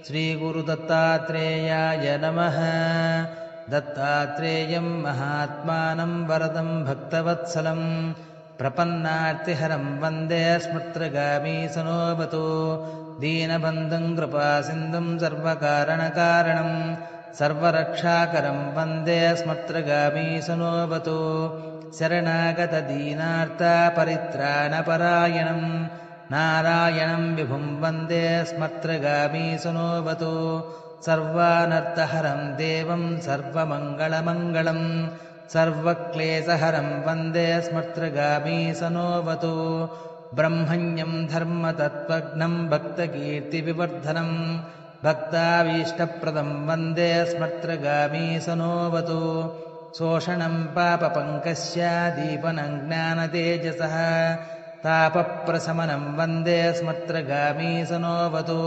श्रीगुरुदत्तात्रेयाय नमः। दत्तात्रेयं महात्मानं वरदं भक्तवत्सलं प्रपन्नार्तिहरं वन्दे स्मृत्रगामीसनोऽवतु। दीनबन्धुं कृपासिन्धुं सर्वकारणकारणं सर्वरक्षाकरं वन्दे स्मृत्रगामीसनोऽवतु। शरणागतदीनार्तपरित्राणपरायणं नारायणं विभुं वन्दे स्मृत्रगामीसनोऽवतु। सर्वानर्थहरं देवं सर्वमङ्गलमङ्गलं सर्वक्लेशहरं वन्दे स्मृत्रगामीसनोऽवतु। ब्रह्मण्यं धर्मतत्त्वज्ञं भक्तकीर्तिविवर्धनं भक्ताभीष्टप्रदं वन्दे स्मृत्रगामीसनोऽवतु। शोषणं पापपङ्कस्य दीपनं ज्ञानतेजसः तापप्रशमनं वन्दे स्मृत्रगामीसनोऽवतु।